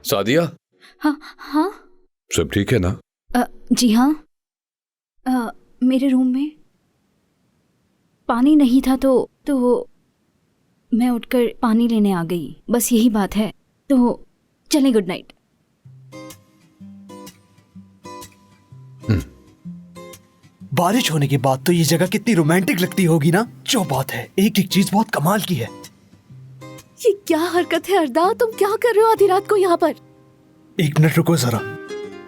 सादिया। हाँ हाँ। सब ठीक है ना? जी हाँ। मेरे रूम में पानी नहीं था तो मैं उठकर पानी लेने आ गई, बस यही बात है। तो चलें, गुड नाइट। बारिश होने के बाद तो ये जगह कितनी रोमांटिक लगती होगी ना। जो बात है, एक एक चीज बहुत कमाल की है। ये क्या हरकत है अर्दा? तुम क्या कर रहे हो आधी रात को यहाँ पर? एक मिनट रुको जरा,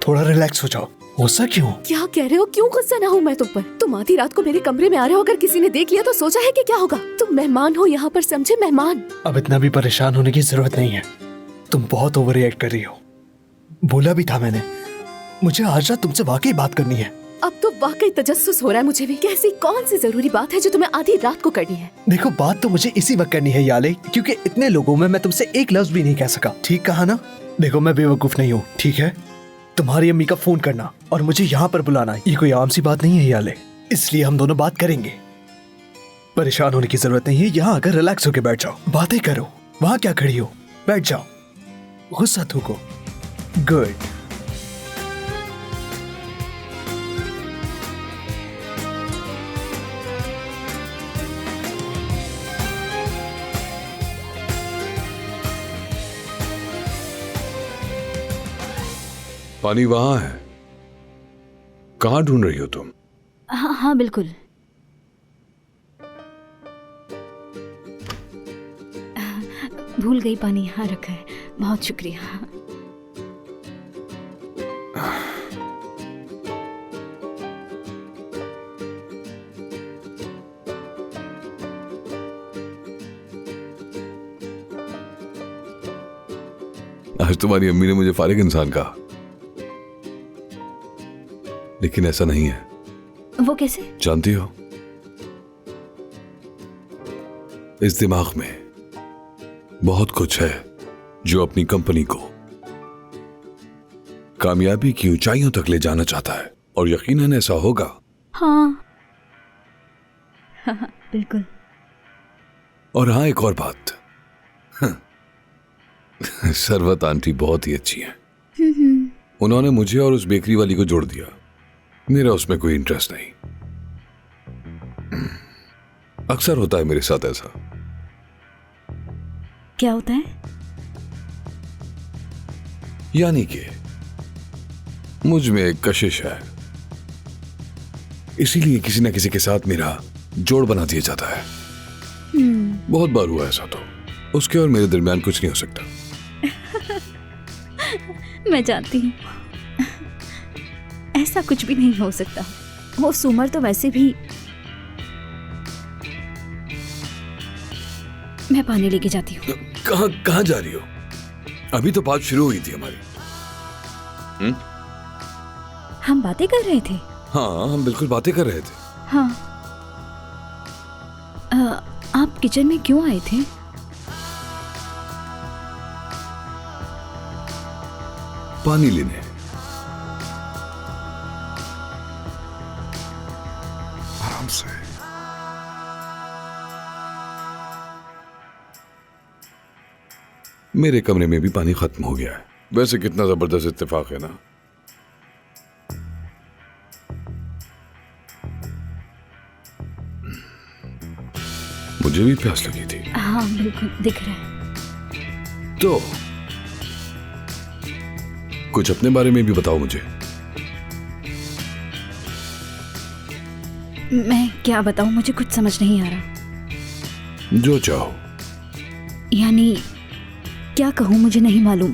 थोड़ा रिलैक्स हो जाओ। गुस्सा क्यों? क्या कह रहे हो? क्यों गुस्सा ना हूँ मैं तुम पर? तुम आधी रात को मेरे कमरे में आ रहे हो, अगर किसी ने देख लिया तो सोचा है कि क्या होगा? तुम मेहमान हो यहाँ पर, समझे? मेहमान। अब इतना भी परेशान होने की जरूरत नहीं है। तुम बहुत ओवर रिएक्ट कर रही हो। बोला भी था मैंने, मुझे आज रात तुमसे वाकई बात करनी है। अब तो वाकई तजस्सुस हो रहा है मुझे भी। कैसी कौन सी जरूरी बात है जो तुम्हें आधी रात को करनी है? देखो, बात तो मुझे इसी वक्त करनी है याले, क्योंकि इतने लोगों में मैं तुमसे एक लफ्ज भी नहीं कह सका। ठीक कहा ना? देखो, मैं बेवकूफ नहीं हूँ, ठीक है? तुम्हारी अम्मी का फोन करना और मुझे यहाँ पर बुलाना, ये कोई आम सी बात नहीं है याले। इसलिए हम दोनों बात करेंगे। परेशान होने की जरूरत नहीं है। यहाँ आकर रिलैक्स होकर बैठ जाओ, बातें करो। वहाँ क्या खड़ी हो? बैठ जाओ, गुस्सा थूको। गुड। पानी वहां है। कहाँ ढूंढ रही हो तुम? हाँ हाँ बिल्कुल। भूल गई, पानी यहाँ रखा है। बहुत शुक्रिया। आज तुम्हारी अम्मी ने मुझे फारिग इंसान कहा, लेकिन ऐसा नहीं है। वो कैसे? जानती हो, इस दिमाग में बहुत कुछ है जो अपनी कंपनी को कामयाबी की ऊंचाइयों तक ले जाना चाहता है, और यकीनन ऐसा होगा। हाँ हाँ बिल्कुल। और हाँ, एक और बात, सरवत आंटी बहुत ही अच्छी है। उन्होंने मुझे और उस बेकरी वाली को जोड़ दिया। मेरा उसमें कोई इंटरेस्ट नहीं। अक्सर होता है मेरे साथ ऐसा। क्या होता है? यानी कि मुझ में एक कशिश है, इसीलिए किसी न किसी के साथ मेरा जोड़ बना दिया जाता है। बहुत बार हुआ ऐसा, तो उसके और मेरे दरमियान कुछ नहीं हो सकता। मैं जानती हूँ, ऐसा कुछ भी नहीं हो सकता। वो सुमर तो वैसे भी। मैं पानी लेके जाती हूँ। कहाँ जा रही हो? अभी तो बात शुरू हुई थी हमारी। हम बातें कर रहे थे। हाँ, हम बिल्कुल बातें कर रहे थे। हाँ। आप किचन में क्यों आए थे? पानी लेने। आराम से। मेरे कमरे में भी पानी खत्म हो गया है। वैसे कितना जबरदस्त इत्तेफाक है ना। मुझे भी प्यास लगी थी। हाँ बिल्कुल, दिख रहा है। तो कुछ अपने बारे में भी बताओ मुझे। मैं क्या बताऊं, मुझे कुछ समझ नहीं आ रहा। जो चाहो। यानी क्या कहूं, मुझे नहीं मालूम।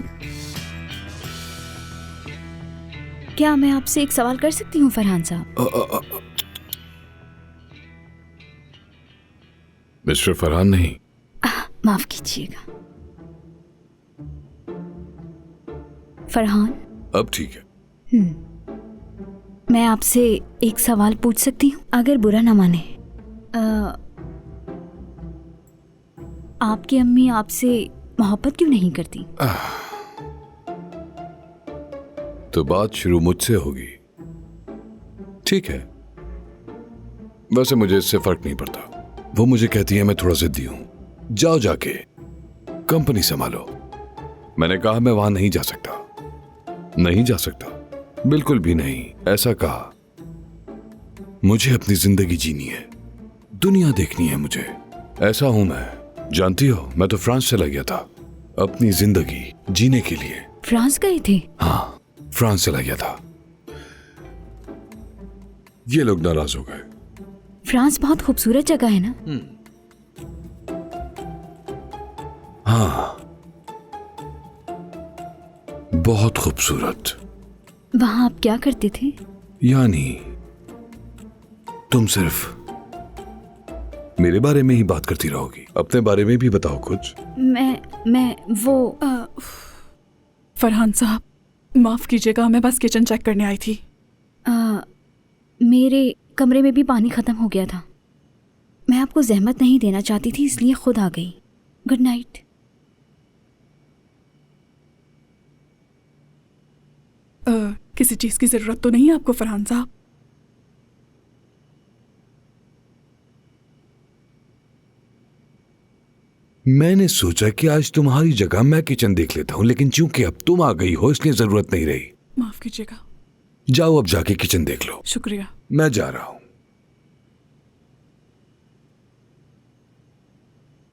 क्या मैं आपसे एक सवाल कर सकती हूँ फरहान साहब? मिस्टर फरहान नहीं। माफ कीजिएगा, फरहान। अब ठीक है। मैं आपसे एक सवाल पूछ सकती हूँ, अगर बुरा ना माने? आपकी अम्मी आपसे मोहब्बत क्यों नहीं करती? तो बात शुरू मुझसे होगी, ठीक है? वैसे मुझे इससे फर्क नहीं पड़ता। वो मुझे कहती है मैं थोड़ा जिद्दी हूं, जाओ जाके कंपनी संभालो। मैंने कहा मैं वहां नहीं जा सकता, नहीं जा सकता, बिल्कुल भी नहीं। ऐसा कहा। मुझे अपनी जिंदगी जीनी है, दुनिया देखनी है मुझे। ऐसा हूं मैं, जानती हो। मैं तो फ्रांस चला गया था अपनी जिंदगी जीने के लिए। फ्रांस गए थे? हाँ, फ्रांस चला गया था। ये लोग नाराज हो गए। फ्रांस बहुत खूबसूरत जगह है ना? हाँ, बहुत खूबसूरत। वहां आप क्या करते थे? यानी तुम सिर्फ मेरे बारे में ही बात करती रहोगी, अपने बारे में भी बताओ कुछ। मैं वो फरहान साहब, माफ कीजिएगा, मैं बस किचन चेक करने आई थी। मेरे कमरे में भी पानी खत्म हो गया था। मैं आपको जहमत नहीं देना चाहती थी, इसलिए खुद आ गई। Good night. किसी चीज की जरूरत तो नहीं है आपको फरहान साहब? मैंने सोचा कि आज तुम्हारी जगह मैं किचन देख लेता हूं, लेकिन चूंकि अब तुम आ गई हो इसलिए जरूरत नहीं रही। माफ कीजिएगा। जाओ अब जाके किचन देख लो। शुक्रिया। मैं जा रहा हूं।